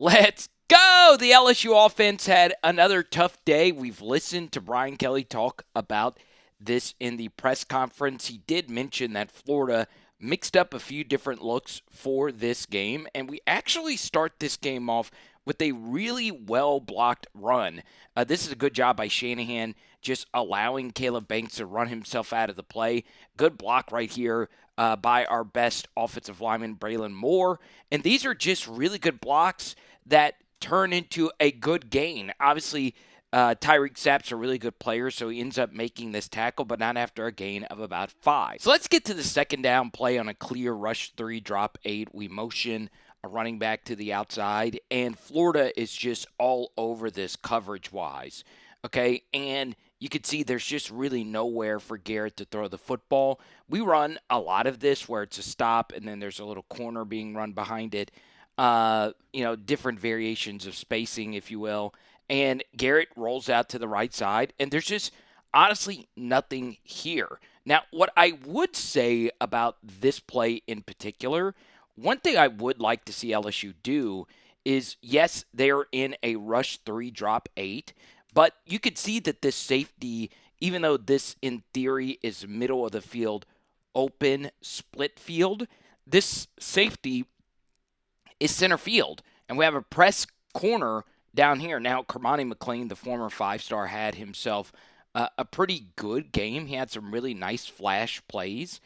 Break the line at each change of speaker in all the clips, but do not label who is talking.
Let's go! The LSU offense had another tough day. We've listened to Brian Kelly talk about this in the press conference. He did mention that Florida mixed up a few different looks for this game, and we actually start this game off with a really well-blocked run. This is a good job by Shanahan, just allowing Caleb Banks to run himself out of the play. Good block right here by our best offensive lineman, Braylon Moore. And these are just really good blocks that turn into a good gain. Obviously, Tyreek Sapp's a really good player, so he ends up making this tackle, but not after a gain of about 5. So let's get to the second down play on a clear rush 3, drop 8. We motion a running back to the outside, and Florida is just all over this coverage-wise. Okay, and you can see there's just really nowhere for Garrett to throw the football. We run a lot of this where it's a stop, and then there's a little corner being run behind it. Different variations of spacing, if you will. And Garrett rolls out to the right side, and there's just honestly nothing here. Now, what I would say about this play in particular, one thing I would like to see LSU do is, yes, they're in a rush 3, drop 8, but you could see that this safety, even though this in theory is middle of the field, open, split field, this safety is center field. And we have a press corner down here. Now, Kermani McLean, the former 5-star, had himself a pretty good game. He had some really nice flash plays.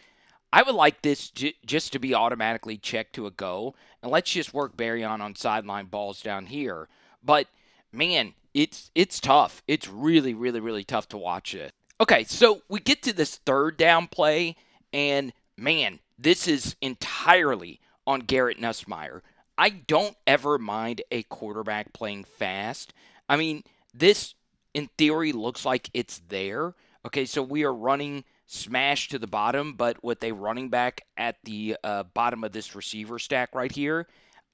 I would like this just to be automatically checked to a go. And let's just work Barry on sideline balls down here. But, man, it's tough. It's really, really, really tough to watch it. Okay, so we get to this third down play. And, man, this is entirely on Garrett Nussmeier. I don't ever mind a quarterback playing fast. I mean, this, in theory, looks like it's there. Okay, so we are running smash to the bottom, but with a running back at the bottom of this receiver stack right here.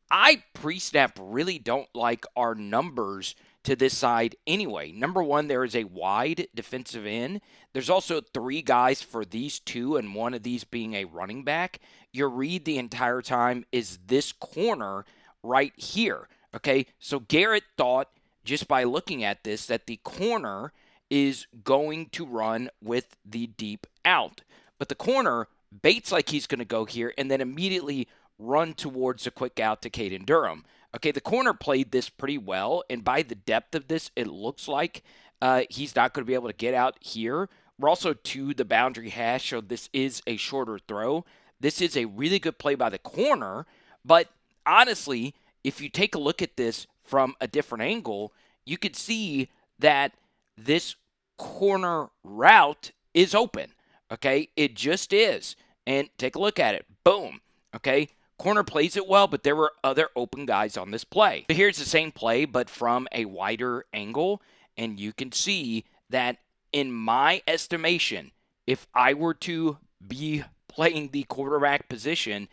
I, pre-snap, really don't like our numbers to this side anyway. Number one, there is a wide defensive end. There's also 3 guys for these 2, and one of these being a running back. Your read the entire time is this corner right here. Okay, so Garrett thought, just by looking at this, that the corner is going to run with the deep out. But the corner baits like he's going to go here and then immediately run towards a quick out to Caden Durham. Okay, the corner played this pretty well, and by the depth of this, it looks like he's not going to be able to get out here. We're also to the boundary hash, so this is a shorter throw. This is a really good play by the corner, but honestly, if you take a look at this from a different angle, you could see that this corner route is open. Okay, it just is. And take a look at it. Boom. Okay, corner plays it well, but there were other open guys on this play. So here's the same play, but from a wider angle, and you can see that in my estimation, if I were to be playing the quarterback position,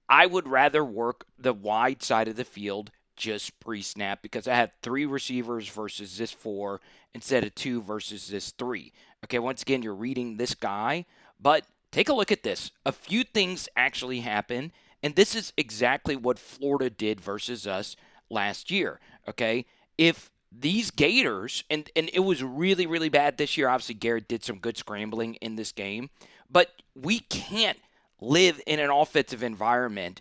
I would rather work the wide side of the field just pre-snap because I had 3 receivers versus this 4 instead of 2 versus this 3. Okay, once again, you're reading this guy, but take a look at this. A few things actually happen, and this is exactly what Florida did versus us last year. Okay, if these Gators, and it was really, really bad this year. Obviously, Garrett did some good scrambling in this game, but we can't live in an offensive environment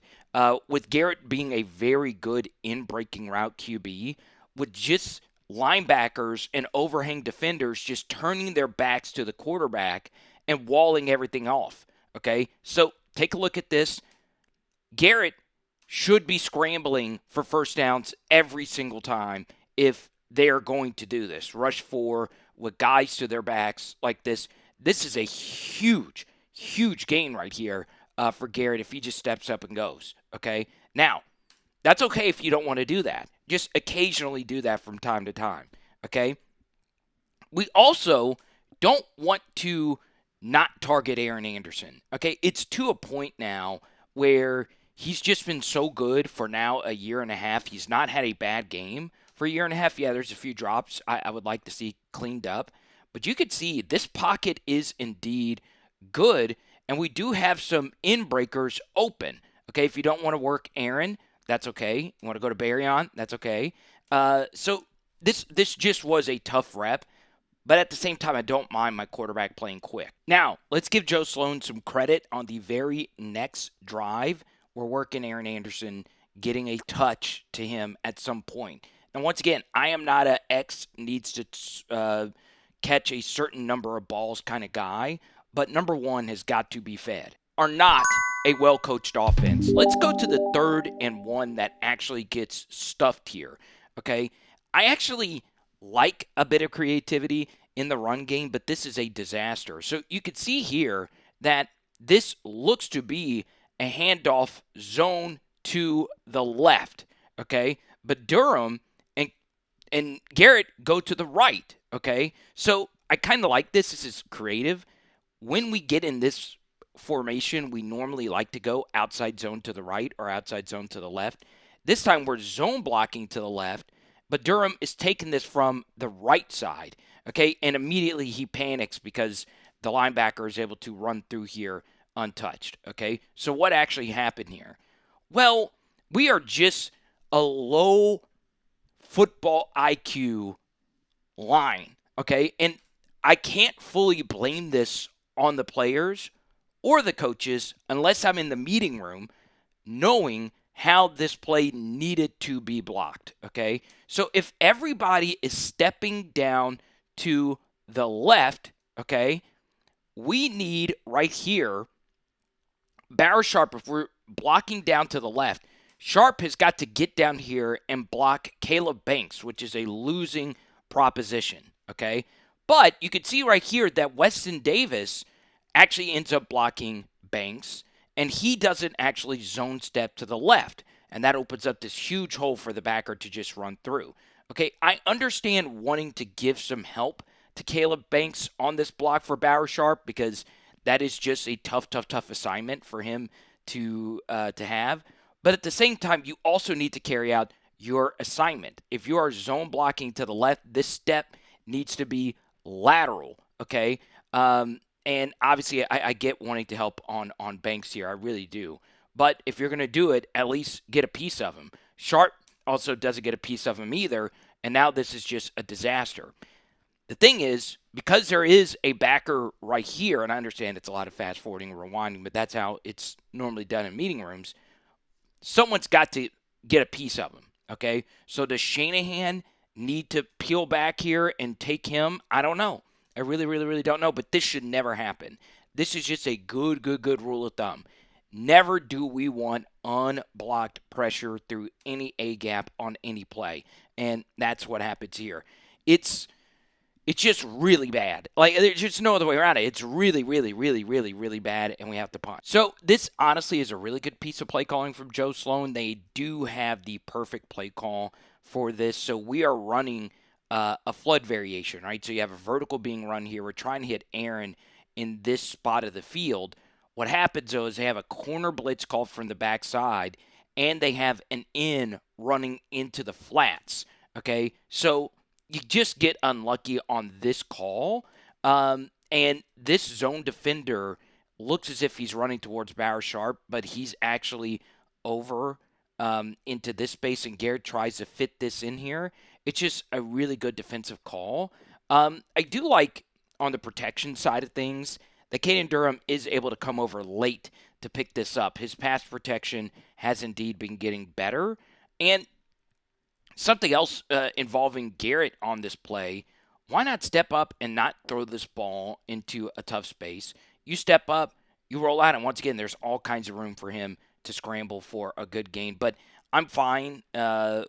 with Garrett being a very good in-breaking route QB, with just linebackers and overhang defenders just turning their backs to the quarterback and walling everything off. Okay, so take a look at this. Garrett should be scrambling for first downs every single time if they are going to do this. Rush 4 with guys to their backs like this. This is a huge, huge gain right here for Garrett if he just steps up and goes. Okay, now that's okay if you don't want to do that. Just occasionally do that from time to time. Okay, we also don't want to not target Aaron Anderson. Okay, it's to a point now where he's just been so good for now a year and a half. He's not had a bad game for a year and a half. Yeah, there's a few drops I would like to see cleaned up. But you could see this pocket is indeed good, and we do have some in breakers open. Okay, if you don't want to work Aaron, That's okay. You want to go to Barryon? That's okay. So this just was a tough rep. But at the same time, I don't mind my quarterback playing quick. Now, let's give Joe Sloan some credit on the very next drive. We're working Aaron Anderson, getting a touch to him at some point. And once again, I am not a X needs to catch a certain number of balls kind of guy, but number one has got to be fed. Are not a well coached offense. Let's go to the 3rd and 1 that actually gets stuffed here. Okay. I actually like a bit of creativity in the run game, but this is a disaster. So you can see here that this looks to be a handoff zone to the left, okay? But Durham and Garrett go to the right, okay? So I kind of like this. This is creative. When we get in this formation, we normally like to go outside zone to the right or outside zone to the left. This time we're zone blocking to the left, but Durham is taking this from the right side, okay? And immediately he panics because the linebacker is able to run through here untouched, okay? So what actually happened here? Well, we are just a low football IQ line, okay? And I can't fully blame this on the players or the coaches unless I'm in the meeting room knowing how this play needed to be blocked, okay? So if everybody is stepping down to the left, okay, we need right here, Barrow Sharp, if we're blocking down to the left, Sharp has got to get down here and block Caleb Banks, which is a losing proposition, okay? But you can see right here that Weston Davis actually ends up blocking Banks, and he doesn't actually zone step to the left, and that opens up this huge hole for the backer to just run through. Okay, I understand wanting to give some help to Caleb Banks on this block for Barrow Sharp because that is just a tough assignment for him to have. But at the same time, you also need to carry out your assignment. If you are zone blocking to the left, this step needs to be lateral, okay? And obviously, I get wanting to help on Banks here. I really do. But if you're going to do it, at least get a piece of him. Sharp also doesn't get a piece of him either, and now this is just a disaster. The thing is, because there is a backer right here, and I understand it's a lot of fast forwarding and rewinding, but that's how it's normally done in meeting rooms, someone's got to get a piece of him, okay? So does Shanahan need to peel back here and take him? I don't know. I really don't know, but this should never happen. This is just a good rule of thumb. Never do we want unblocked pressure through any A-gap on any play, and that's what happens here. It's just really bad. Like, there's just no other way around it. It's really bad, and we have to punt. So this honestly is a really good piece of play calling from Joe Sloan. They do have the perfect play call for this. So we are running a flood variation, right? So you have a vertical being run here. We're trying to hit Aaron in this spot of the field. What happens, though, is they have a corner blitz called from the backside, and they have an in running into the flats, okay? So you just get unlucky on this call. And this zone defender looks as if he's running towards Barrow Sharp, but he's actually over into this space, and Garrett tries to fit this in here. It's just a really good defensive call. I do like on the protection side of things that Caden Durham is able to come over late to pick this up. His pass protection has indeed been getting better. And something else involving Garrett on this play, why not step up and not throw this ball into a tough space? You step up, you roll out, and once again, there's all kinds of room for him to scramble for a good gain. But I'm fine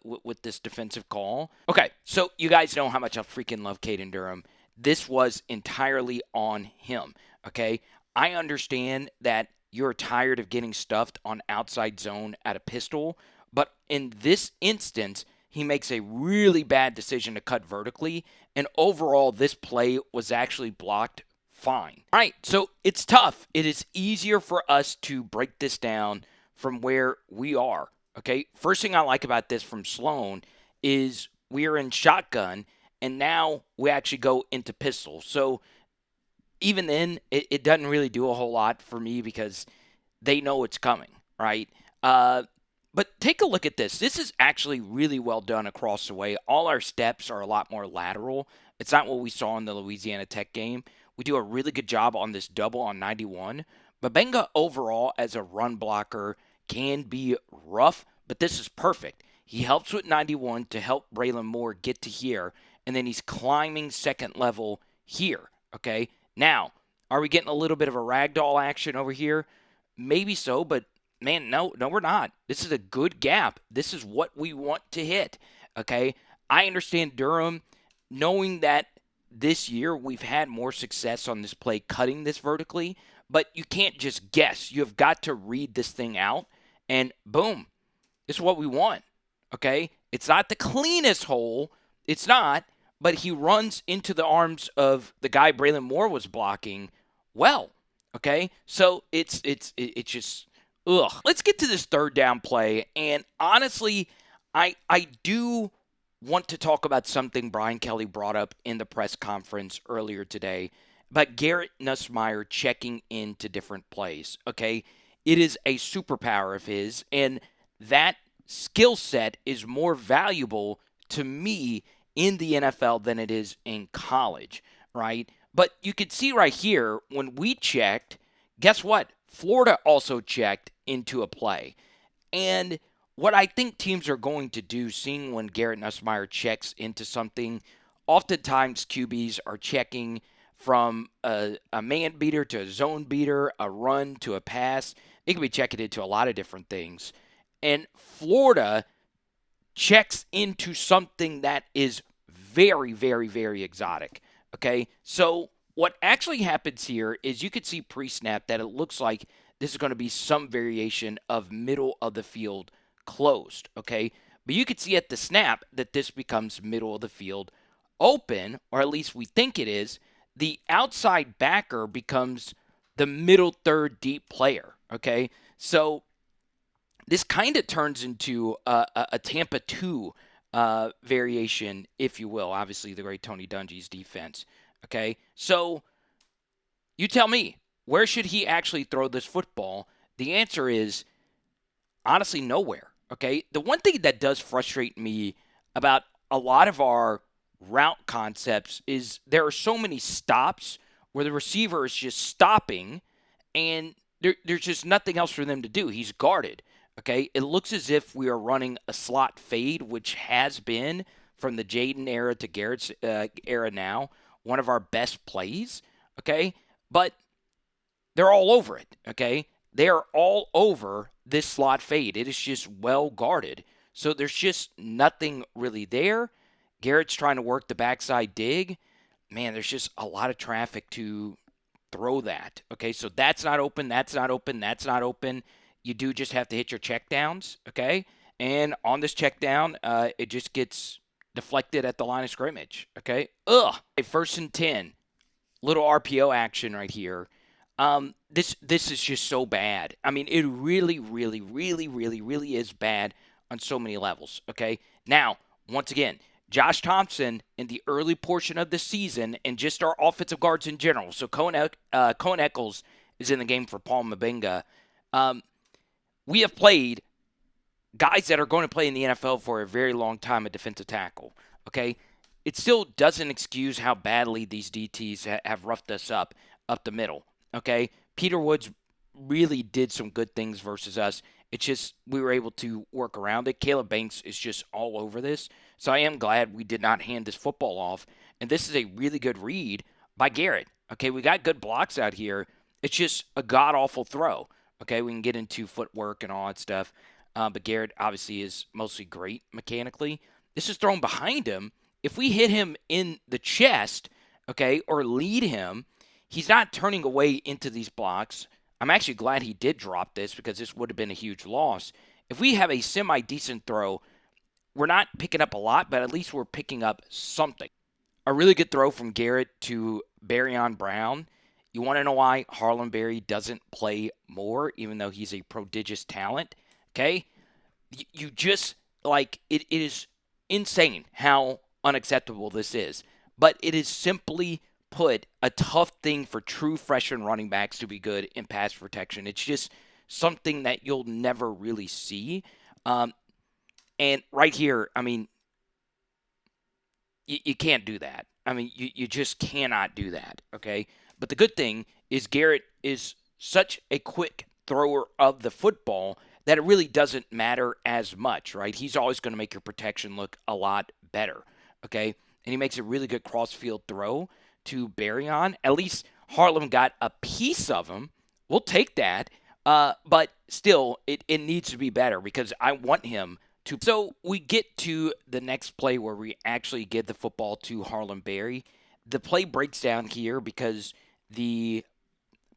with this defensive call. Okay, so you guys know how much I freaking love Caden Durham. This was entirely on him, okay? I understand that you're tired of getting stuffed on outside zone at a pistol, but in this instance, he makes a really bad decision to cut vertically, and overall, this play was actually blocked fine. All right, so it's tough. It is easier for us to break this down from where we are, okay? First thing I like about this from Sloan is we are in shotgun, and now we actually go into pistol. So even then, it doesn't really do a whole lot for me because they know it's coming, right? But take a look at this. This is actually really well done across the way. All our steps are a lot more lateral. It's not what we saw in the Louisiana Tech game. We do a really good job on this double on 91. Mabenga overall as a run blocker can be rough, but this is perfect. He helps with 91 to help Braylon Moore get to here, and then he's climbing second level here. Okay, now, are we getting a little bit of a ragdoll action over here? Maybe so, but man, no, we're not. This is a good gap. This is what we want to hit. Okay, I understand Durham, knowing that this year we've had more success on this play cutting this vertically, but you can't just guess. You have got to read this thing out, and boom, this is what we want. Okay, it's not the cleanest hole. It's not, but he runs into the arms of the guy Braylon Moore was blocking well. Okay, so it's just ugh. Let's get to this third down play, and honestly, I do want to talk about something Brian Kelly brought up in the press conference earlier today about Garrett Nussmeier checking into different plays. Okay, it is a superpower of his, and that skill set is more valuable to me in the NFL than it is in college, right? But you can see right here, when we checked, guess what? Florida also checked into a play. And what I think teams are going to do, seeing when Garrett Nussmeier checks into something, oftentimes QBs are checking from a man beater to a zone beater, a run to a pass. They can be checking into a lot of different things. And Florida checks into something that is very, very, very exotic. Okay, so what actually happens here is you could see pre-snap that it looks like this is going to be some variation of middle of the field closed. Okay, but you could see at the snap that this becomes middle of the field open, or at least we think it is. The outside backer becomes the middle third deep player. Okay, so this kind of turns into a Tampa 2 variation, if you will. Obviously, the great Tony Dungy's defense. Okay, so you tell me, where should he actually throw this football? The answer is honestly nowhere. Okay, the one thing that does frustrate me about a lot of our route concepts is there are so many stops where the receiver is just stopping and there's just nothing else for them to do. He's guarded. Okay, it looks as if we are running a slot fade, which has been from the Jaden era to Garrett's era now one of our best plays. Okay, but they're all over it. Okay, they are all over this slot fade. It is just well guarded, so there's just nothing really there. Garrett's trying to work the backside dig. Man, there's just a lot of traffic to throw that. Okay, so that's not open. That's not open. That's not open. You do just have to hit your check downs, okay? And on this check down, it just gets deflected at the line of scrimmage, okay? Ugh. First and 10. Little RPO action right here. This is just so bad. I mean, it really, really, really, really, really is bad on so many levels, okay? Now, once again, Josh Thompson in the early portion of the season and just our offensive guards in general. So Cohen Eccles is in the game for Paul Mabenga. We have played guys that are going to play in the NFL for a very long time at defensive tackle, okay? It still doesn't excuse how badly these DTs have roughed us up the middle, okay? Peter Woods really did some good things versus us. It's just we were able to work around it. Caleb Banks is just all over this. So I am glad we did not hand this football off. And this is a really good read by Garrett. Okay, we got good blocks out here. It's just a god-awful throw. Okay, we can get into footwork and all that stuff. But Garrett obviously is mostly great mechanically. This is thrown behind him. If we hit him in the chest, okay, or lead him, he's not turning away into these blocks. I'm actually glad he did drop this because this would have been a huge loss. If we have a semi-decent throw, we're not picking up a lot, but at least we're picking up something. A really good throw from Garrett to Barryon Brown. You want to know why Harlem Berry doesn't play more, even though he's a prodigious talent? Okay? You just, like, it is insane how unacceptable this is. But it is simply put a tough thing for true freshman running backs to be good in pass protection. It's just something that you'll never really see. Um, and right here, I mean, you can't do that. I mean, you just cannot do that, okay? But the good thing is Garrett is such a quick thrower of the football that it really doesn't matter as much, right? He's always going to make your protection look a lot better, okay? And he makes a really good cross-field throw to Barryon. At least Harlem got a piece of him. We'll take that. But still, it needs to be better because I want him to. So we get to the next play where we actually give the football to Harlem Berry. The play breaks down here because the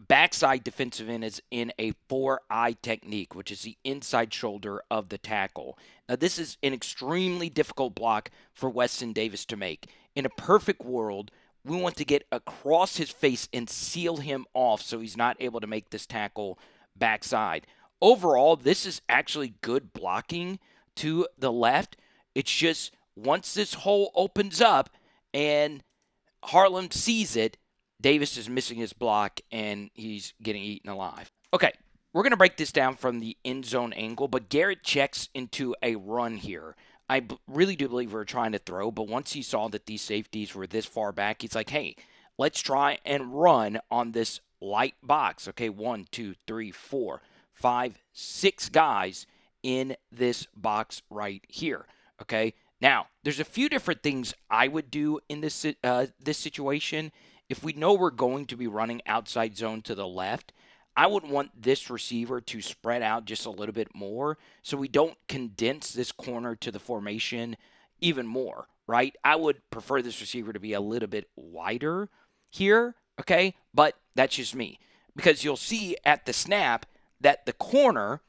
backside defensive end is in a 4-eye technique, which is the inside shoulder of the tackle. Now, this is an extremely difficult block for Weston Davis to make. In a perfect world, we want to get across his face and seal him off so he's not able to make this tackle backside. Overall, this is actually good blocking to the left. It's just once this hole opens up and Harlem sees it, Davis is missing his block and he's getting eaten alive. Okay, we're going to break this down from the end zone angle, but Garrett checks into a run here. I really do believe we're trying to throw, but once he saw that these safeties were this far back, he's like, hey, let's try and run on this light box. Okay, 1, 2, 3, 4, 5, 6 guys in this box right here. Okay, now there's a few different things I would do in this situation. If we know we're going to be running outside zone to the left, I would want this receiver to spread out just a little bit more so we don't condense this corner to the formation even more, right? I would prefer this receiver to be a little bit wider here, okay? But that's just me. Because you'll see at the snap that the corner,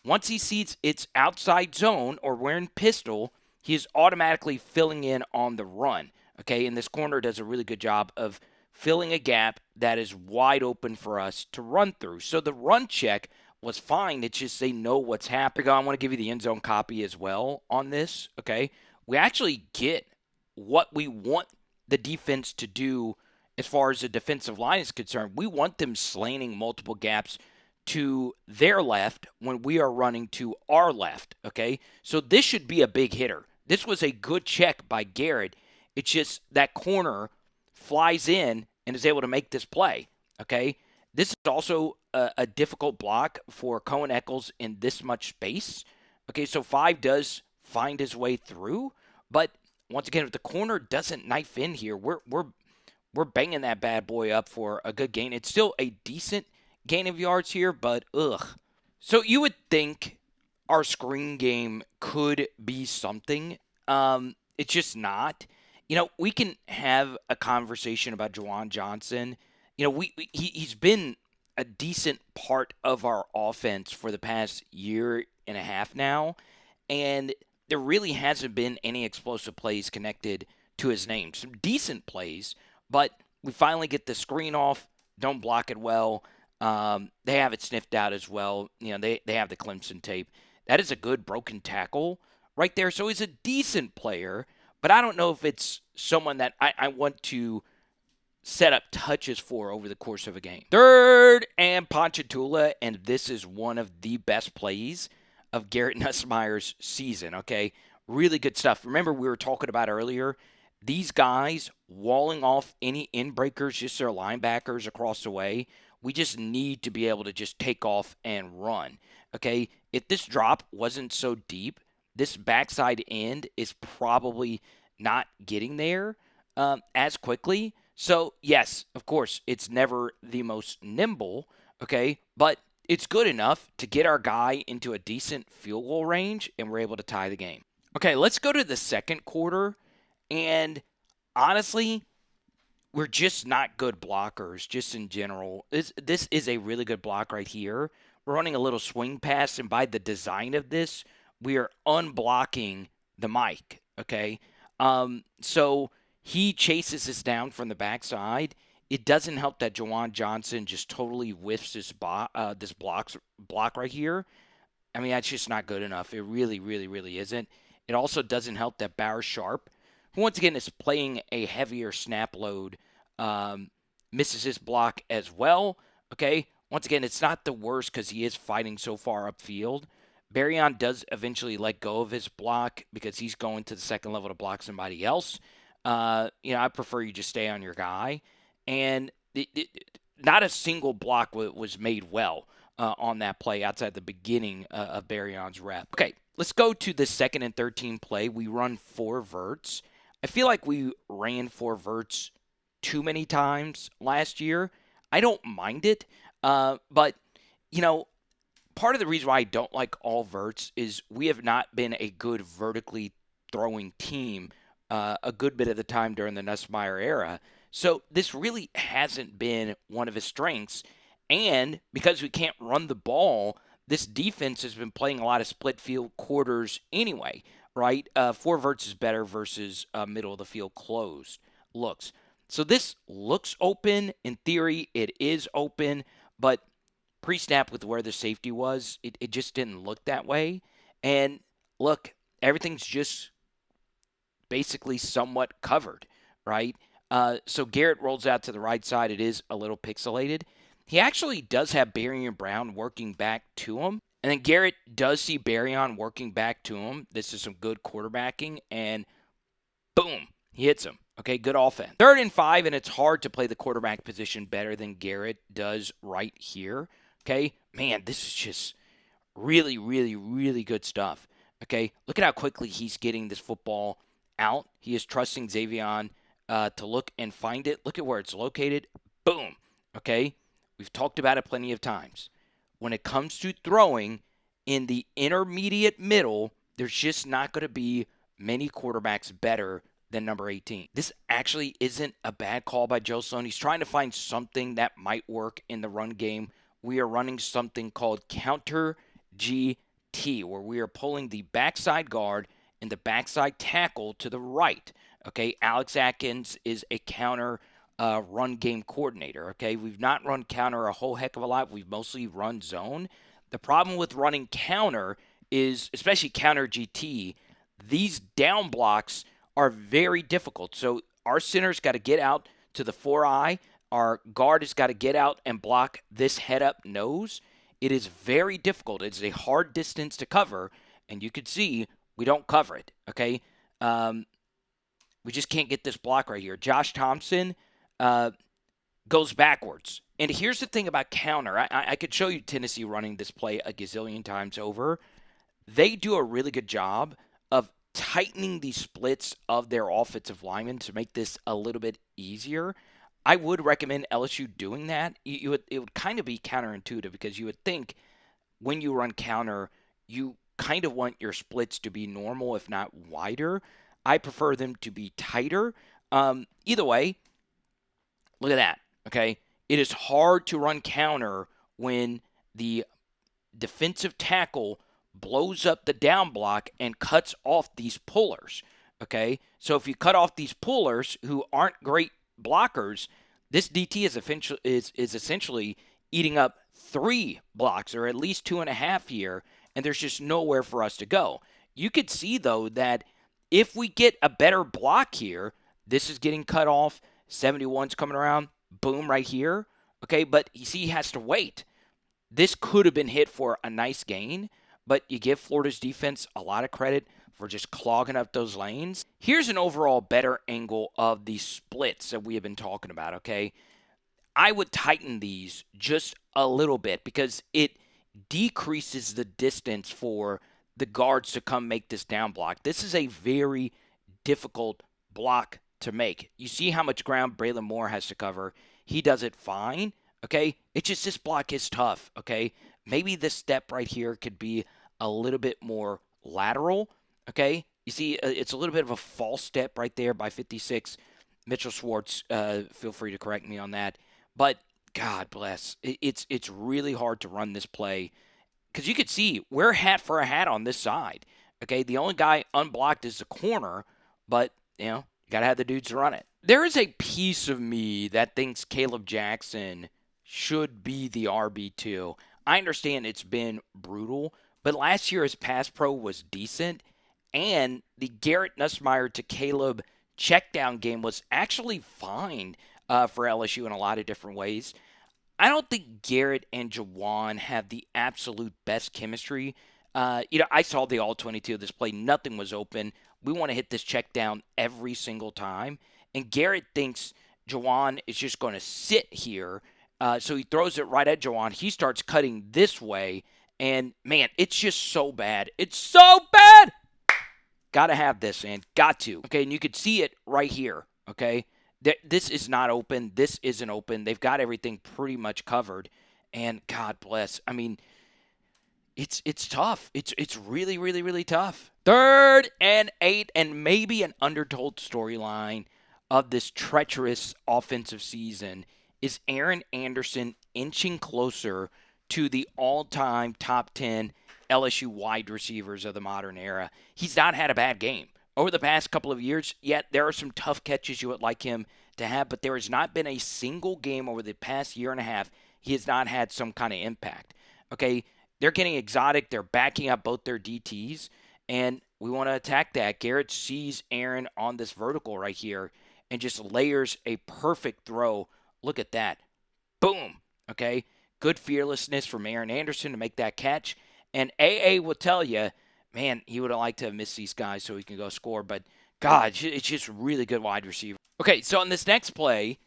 once he sees it's outside zone or we're in pistol, he is automatically filling in on the run, okay? And this corner does a really good job of filling a gap that is wide open for us to run through. So the run check was fine. It's just they know what's happening. I want to give you the end zone copy as well on this, okay? We actually get what we want the defense to do as far as the defensive line is concerned. We want them slanting multiple gaps to their left when we are running to our left, okay? So this should be a big hitter. This was a good check by Garrett. It's just that corner flies in and is able to make this play, okay? This is also a difficult block for Cohen Eccles in this much space. Okay, so 5 does find his way through, but once again, if the corner doesn't knife in here, we're banging that bad boy up for a good gain. It's still a decent gain of yards here, but ugh. So you would think our screen game could be something. It's just not. You know, we can have a conversation about Juwan Johnson. You know, he's been a decent part of our offense for the past year and a half now, and there really hasn't been any explosive plays connected to his name. Some decent plays, but we finally get the screen off, don't block it well. They have it sniffed out as well. You know, they have the Clemson tape. That is a good broken tackle right there. So he's a decent player, but I don't know if it's someone that I want to set up touches for over the course of a game. Third and Ponchatoula, and this is one of the best plays of Garrett Nussmeier's season, okay? Really good stuff. Remember we were talking about earlier, these guys walling off any in-breakers, just their linebackers across the way. We just need to be able to just take off and run, okay? If this drop wasn't so deep, this backside end is probably not getting there as quickly. So, yes, of course, it's never the most nimble, okay, but it's good enough to get our guy into a decent field goal range, and we're able to tie the game. Okay, let's go to the second quarter, and honestly, we're just not good blockers, just in general. This is a really good block right here. We're running a little swing pass, and by the design of this, we are unblocking the mic, okay? So he chases us down from the backside. It doesn't help that Juwan Johnson just totally whiffs this block right here. I mean, that's just not good enough. It really, really, really isn't. It also doesn't help that Barry Sharp, who once again is playing a heavier snap load, misses his block as well. Okay, once again, it's not the worst because he is fighting so far upfield. Barryon does eventually let go of his block because he's going to the second level to block somebody else. I prefer you just stay on your guy. And not a single block was made well on that play outside the beginning of Barryon's rep. Okay, let's go to the 2nd and 13 play. We run 4 verts. I feel like we ran 4 verts too many times last year. I don't mind it, but, part of the reason why I don't like all verts is we have not been a good vertically throwing team a good bit of the time during the Nussmeier era. So this really hasn't been one of his strengths. And because we can't run the ball, this defense has been playing a lot of split field quarters anyway, right? 4 verts is better versus middle of the field closed looks. So this looks open. In theory, it is open, but pre-snap with where the safety was, it just didn't look that way. And look, everything's just basically somewhat covered, right? So Garrett rolls out to the right side. It is a little pixelated. He actually does have Barryon Brown working back to him. And then Garrett does see Barryon working back to him. This is some good quarterbacking. And boom, he hits him. Okay, good offense. 3rd and 5, and it's hard to play the quarterback position better than Garrett does right here. Okay, man, this is just really, really, really good stuff. Okay, look at how quickly he's getting this football out. He is trusting Xavion to look and find it. Look at where it's located. Boom. Okay, we've talked about it plenty of times. When it comes to throwing in the intermediate middle, there's just not going to be many quarterbacks better than number 18. This actually isn't a bad call by Joe Sloan. He's trying to find something that might work in the run game. We are running something called counter GT, where we are pulling the backside guard and the backside tackle to the right. Okay, Alex Atkins is a counter run game coordinator. Okay, we've not run counter a whole heck of a lot. We've mostly run zone. The problem with running counter is, especially counter GT, these down blocks are very difficult. So our center's got to get out to the 4-eye. Our guard has got to get out and block this head-up nose. It is very difficult. It's a hard distance to cover, and you can see we don't cover it, okay? We just can't get this block right here. Josh Thompson goes backwards. And here's the thing about counter. I could show you Tennessee running this play a gazillion times over. They do a really good job of tightening the splits of their offensive linemen to make this a little bit easier. I would recommend LSU doing that. It would kind of be counterintuitive because you would think when you run counter, you kind of want your splits to be normal, if not wider. I prefer them to be tighter. Either way, look at that, okay? It is hard to run counter when the defensive tackle blows up the down block and cuts off these pullers, okay? So if you cut off these pullers who aren't great blockers, this DT is essentially eating up 3 blocks, or at least 2.5 here, and there's just nowhere for us to go. You could see, though, that if we get a better block here, this is getting cut off, 71's coming around, boom, right here, okay? But you see he has to wait. This could have been hit for a nice gain, but you give Florida's defense a lot of credit for just clogging up those lanes. Here's an overall better angle of these splits that we have been talking about, okay? I would tighten these just a little bit because it decreases the distance for the guards to come make this down block. This is a very difficult block to make. You see how much ground Braylon Moore has to cover. He does it fine, okay? It's just this block is tough, okay? Maybe this step right here could be a little bit more lateral, okay? You see, it's a little bit of a false step right there by 56. Mitchell Schwartz, feel free to correct me on that. But God bless, it's really hard to run this play because you could see we're hat for a hat on this side, okay? The only guy unblocked is the corner, but, you got to have the dudes to run it. There is a piece of me that thinks Caleb Jackson should be the RB2. I understand it's been brutal, but last year his pass pro was decent, and the Garrett Nussmeier to Caleb checkdown game was actually fine for LSU in a lot of different ways. I don't think Garrett and Jawan have the absolute best chemistry. I saw the all 22 of this play. Nothing was open. We want to hit this check down every single time. And Garrett thinks Jawan is just going to sit here. So he throws it right at Jawan. He starts cutting this way. And, man, it's just so bad. It's so bad. Got to have this, man. Got to. Okay, and you could see it right here. Okay, this is not open. This isn't open. They've got everything pretty much covered. And God bless. I mean, it's tough. It's really, really, really tough. 3rd and 8, and maybe an undertold storyline of this treacherous offensive season is Aaron Anderson inching closer to the all-time top 10 LSU wide receivers of the modern era. He's not had a bad game over the past couple of years, yet there are some tough catches you would like him to have, but there has not been a single game over the past year and a half he has not had some kind of impact. Okay, they're getting exotic. They're backing up both their DTs, and we want to attack that. Garrett sees Aaron on this vertical right here and just layers a perfect throw. Look at that. Boom. Okay, good fearlessness from Aaron Anderson to make that catch. And AA will tell you, man, he would have liked to have missed these guys so he can go score. But, God, it's just really good wide receiver. Okay, so on this next play,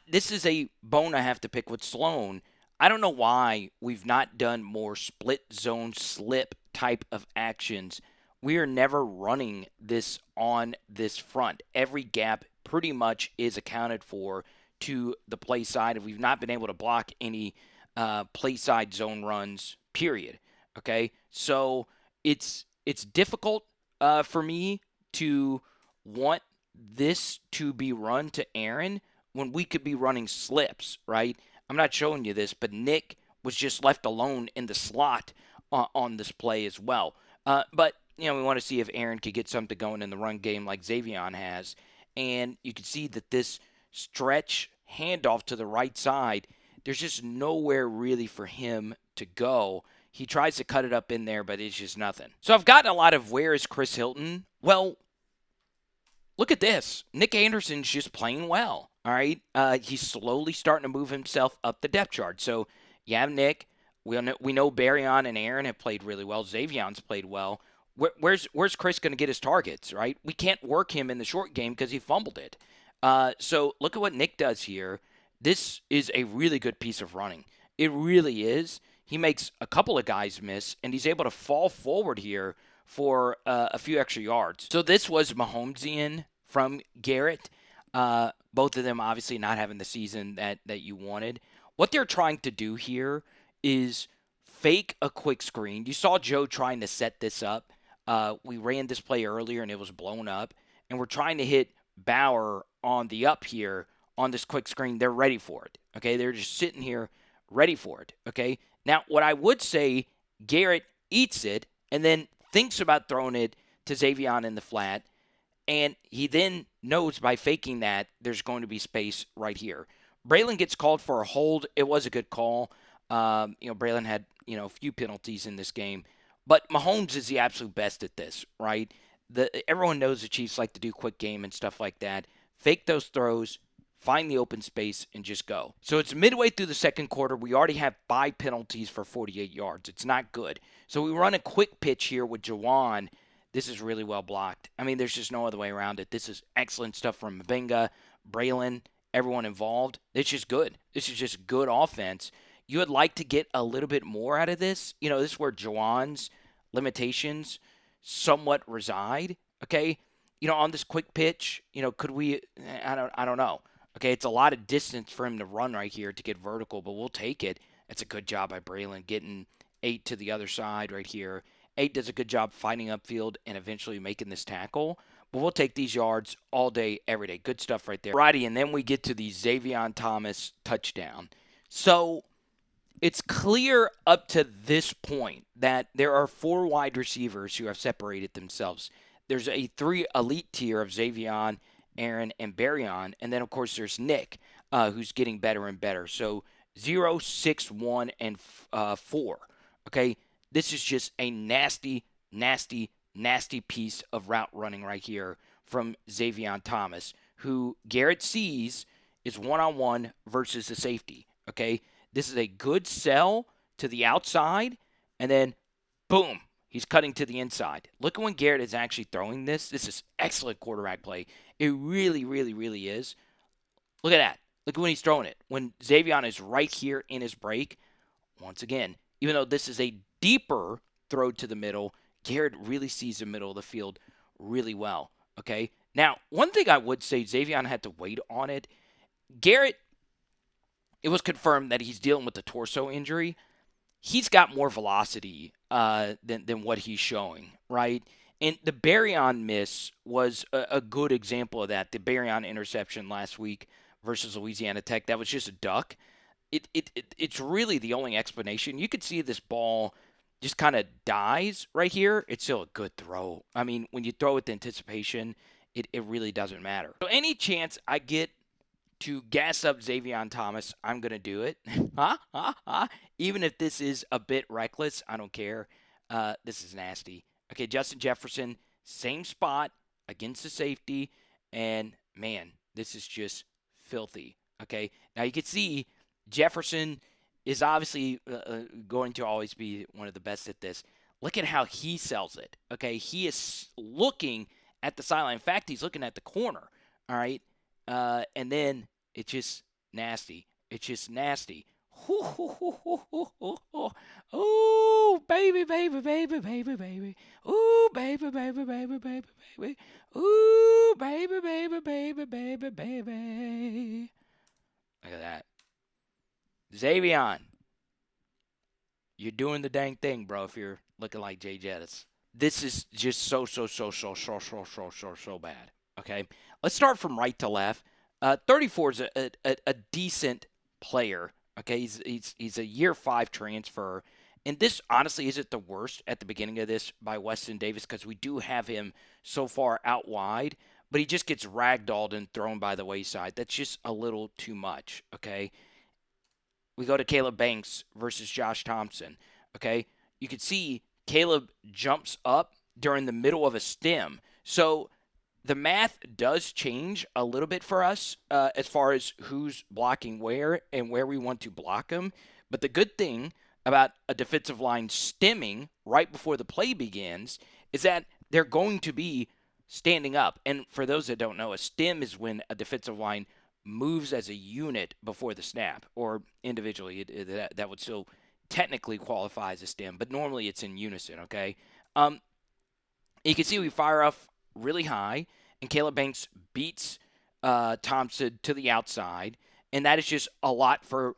this is a bone I have to pick with Sloan. I don't know why we've not done more split zone slip type of actions. We are never running this on this front. Every gap pretty much is accounted for to the play side, and we've not been able to block any play side zone runs, period. Okay, so it's difficult for me to want this to be run to Aaron when we could be running slips, right? I'm not showing you this, but Nick was just left alone in the slot on this play as well. But, we want to see if Aaron could get something going in the run game like Xavion has. And you can see that this stretch handoff to the right side, there's just nowhere really for him to go. He tries to cut it up in there, but it's just nothing. So I've gotten a lot of where is Chris Hilton? Well, look at this. Nick Anderson's just playing well. All right. He's slowly starting to move himself up the depth chart. So you have Nick. We know Barryon and Aaron have played really well. Xavion's played well. Where's Chris going to get his targets, right? We can't work him in the short game because he fumbled it. So look at what Nick does here. This is a really good piece of running. It really is. He makes a couple of guys miss, and he's able to fall forward here for a few extra yards. So this was Mahomesian from Garrett. Both of them obviously not having the season that you wanted. What they're trying to do here is fake a quick screen. You saw Joe trying to set this up. We ran this play earlier, and it was blown up. And we're trying to hit Bauer on the up here on this quick screen. They're ready for it. Okay, they're just sitting here ready for it. Okay, now what I would say, Garrett eats it and then thinks about throwing it to Xavion in the flat, and he then knows by faking that there's going to be space right here. Braylon gets called for a hold. It was a good call. Braylon had a few penalties in this game, but Mahomes is the absolute best at this, right? Everyone knows the Chiefs like to do quick game and stuff like that. Fake those throws, find the open space, and just go. So it's midway through the second quarter. We already have 5 penalties for 48 yards. It's not good. So we run a quick pitch here with Jawan. This is really well blocked. I mean, there's just no other way around it. This is excellent stuff from Mabenga, Braylon, everyone involved. It's just good. This is just good offense. You would like to get a little bit more out of this. This is where Jawan's limitations somewhat reside. Okay, on this quick pitch, could we? I don't know. Okay, it's a lot of distance for him to run right here to get vertical, but we'll take it. It's a good job by Braylon getting 8 to the other side right here. 8 does a good job fighting upfield and eventually making this tackle. But we'll take these yards all day, every day. Good stuff right there. Righty, and then we get to the Xavion Thomas touchdown. So it's clear up to this point that there are 4 wide receivers who have separated themselves. There's a 3 elite tier of Xavion, Aaron, and Barryon. And then, of course, there's Nick, who's getting better and better. So 0, 6, 1, and 4. Okay, this is just a nasty, nasty, nasty piece of route running right here from Xavion Thomas, who Garrett sees is one-on-one versus the safety. Okay, this is a good sell to the outside, and then, boom, He's cutting to the inside. Look at when Garrett is actually throwing this. This is excellent quarterback play. It really, really, really is. Look at that. Look at when he's throwing it. When Xavier is right here in his break, once again, even though this is a deeper throw to the middle, Garrett really sees the middle of the field really well. Okay? Now, one thing I would say, Xavier had to wait on it. Garrett, it was confirmed that he's dealing with the torso injury. He's got more velocity than what he's showing, right? And the Barryon miss was a good example of that. The Barryon interception last week versus Louisiana Tech, that was just a duck. It's really the only explanation. You could see this ball just kind of dies right here. It's still a good throw. I mean, when you throw with anticipation, it really doesn't matter. So any chance I get to gas up Xavier Thomas, I'm going to do it. Even if this is a bit reckless, I don't care. This is nasty. Okay, Justin Jefferson, same spot against the safety. And, man, this is just filthy. Okay, now you can see Jefferson is obviously going to always be one of the best at this. Look at how he sells it. Okay, he is looking at the sideline. In fact, he's looking at the corner. All right, and then it's just nasty. It's just nasty. Ooh, baby, baby, baby, baby, baby. Ooh, baby, baby, baby, baby, baby. Ooh, baby, baby, baby, baby, baby. Look at that. Xavier, you're doing the dang thing, bro, if you're looking like Jay Jettis. This is just so bad. Okay? Let's start from right to left. 34 is a decent player. Okay? He's a year 5 transfer. And this honestly isn't the worst at the beginning of this by Weston Davis because we do have him so far out wide. But he just gets ragdolled and thrown by the wayside. That's just a little too much. Okay? We go to Caleb Banks versus Josh Thompson. Okay? You can see Caleb jumps up during the middle of a stem. So the math does change a little bit for us as far as who's blocking where and where we want to block them. But the good thing about a defensive line stemming right before the play begins is that they're going to be standing up. And for those that don't know, a stem is when a defensive line moves as a unit before the snap, or individually. That would still technically qualify as a stem, but normally it's in unison, okay? You can see we fire off really high, and Caleb Banks beats Thompson to the outside, and that is just a lot for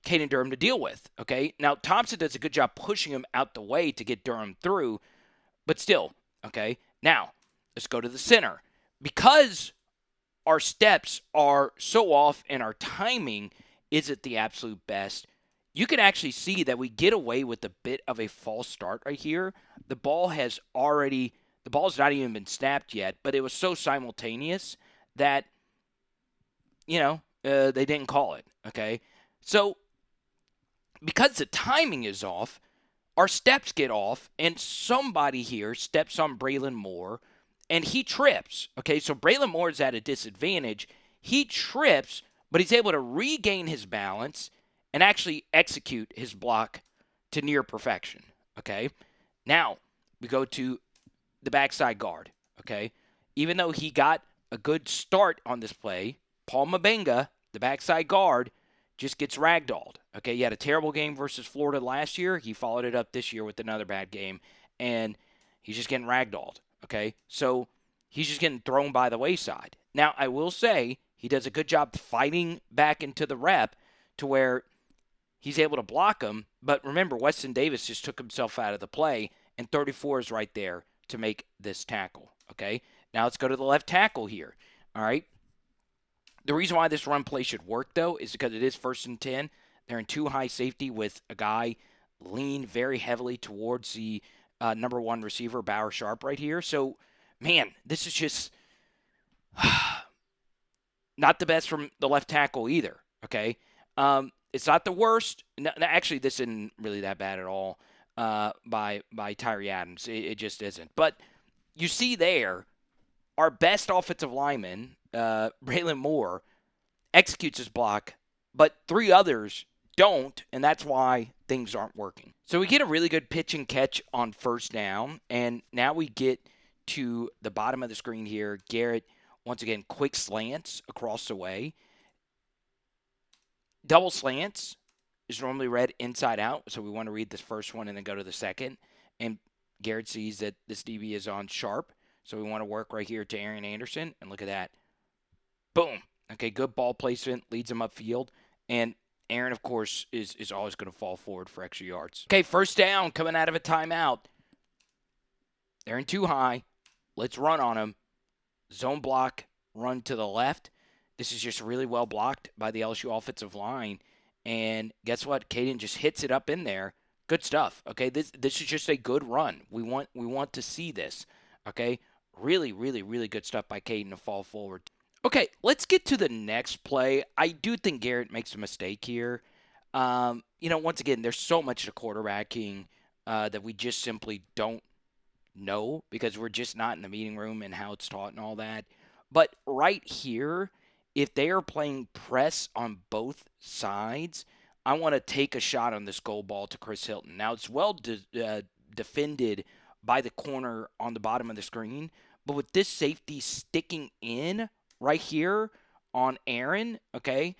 Caden Durham to deal with, okay? Now, Thompson does a good job pushing him out the way to get Durham through, but still, okay? Now, let's go to the center. Because our steps are so off and our timing isn't the absolute best, you can actually see that we get away with a bit of a false start right here. The ball's not even been snapped yet, but it was so simultaneous that, they didn't call it, okay? So, because the timing is off, our steps get off, and somebody here steps on Braylon Moore, and he trips, okay? So Braylon Moore is at a disadvantage. He trips, but he's able to regain his balance and actually execute his block to near perfection, okay? Now, we go to the backside guard, okay? Even though he got a good start on this play, Paul Mabenga, the backside guard, just gets ragdolled, okay? He had a terrible game versus Florida last year. He followed it up this year with another bad game, and he's just getting ragdolled, okay? So he's just getting thrown by the wayside. Now, I will say he does a good job fighting back into the rep to where he's able to block him. But remember, Weston Davis just took himself out of the play, and 34 is right there to make this tackle, okay? Now let's go to the left tackle here, all right? The reason why this run play should work, though, is because it is 1st and 10. They're in too high safety with a guy leaned very heavily towards the number 1 receiver, Bauer Sharp, right here. So, man, this is just not the best from the left tackle either, okay? It's not the worst. No, actually, this isn't really that bad at all by Tyree Adams. It just isn't. But you see there, our best offensive lineman, Braylon Moore, executes his block, but 3 others don't, and that's why things aren't working. So we get a really good pitch and catch on first down, and now we get to the bottom of the screen here. Garrett, once again, quick slants across the way. Double slants is normally read inside out, so we want to read this first one and then go to the second. And Garrett sees that this DB is on sharp, so we want to work right here to Aaron Anderson, and look at that. Boom. Okay, good ball placement, leads him upfield, and Aaron, of course, is always going to fall forward for extra yards. Okay, first down coming out of a timeout. They're in too high. Let's run on him. Zone block, run to the left. This is just really well blocked by the LSU offensive line. And guess what? Caden just hits it up in there. Good stuff. Okay, this is just a good run. We want to see this. Okay, really, really, really good stuff by Caden to fall forward. Okay, let's get to the next play. I do think Garrett makes a mistake here. Once again, there's so much to quarterbacking that we just simply don't know because we're just not in the meeting room and how it's taught and all that. But right here, if they are playing press on both sides, I want to take a shot on this goal ball to Chris Hilton. Now, it's well defended by the corner on the bottom of the screen, but with this safety sticking in right here on Aaron, okay,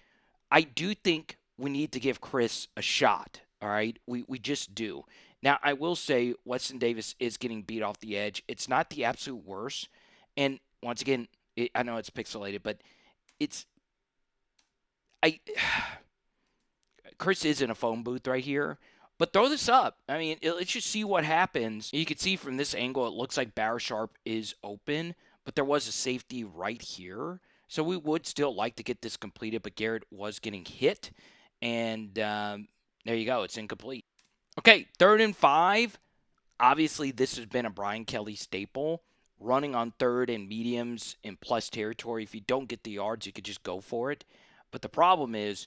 I do think we need to give Chris a shot, all right? We just do. Now, I will say Weston Davis is getting beat off the edge. It's not the absolute worst. And once again, I know it's pixelated, but it's Chris is in a phone booth right here. But throw this up. I mean, let's just see what happens. You can see from this angle, it looks like Barra Sharp is open, but there was a safety right here. So we would still like to get this completed, but Garrett was getting hit. And there you go. It's incomplete. Okay, 3rd and 5. Obviously, this has been a Brian Kelly staple. Running on third and mediums in plus territory. If you don't get the yards, you could just go for it. But the problem is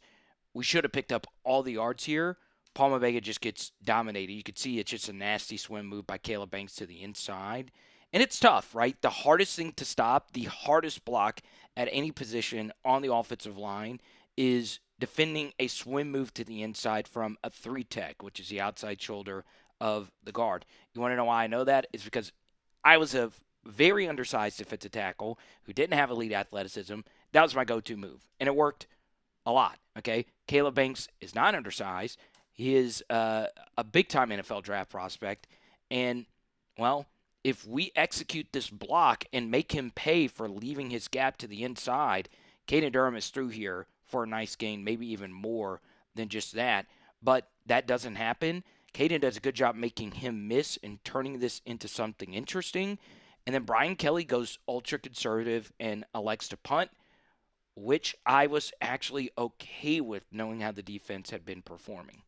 we should have picked up all the yards here. Palma Vega just gets dominated. You could see it's just a nasty swim move by Caleb Banks to the inside. And it's tough, right? The hardest thing to stop, the hardest block at any position on the offensive line is defending a swim move to the inside from a 3-tech, which is the outside shoulder of the guard. You want to know why I know that? It's because I was a very undersized defensive tackle who didn't have elite athleticism. That was my go-to move, and it worked a lot, okay? Caleb Banks is not undersized. He is a big-time NFL draft prospect, and, well, if we execute this block and make him pay for leaving his gap to the inside, Caden Durham is through here for a nice gain, maybe even more than just that. But that doesn't happen. Caden does a good job making him miss and turning this into something interesting. And then Brian Kelly goes ultra-conservative and elects to punt, which I was actually okay with knowing how the defense had been performing.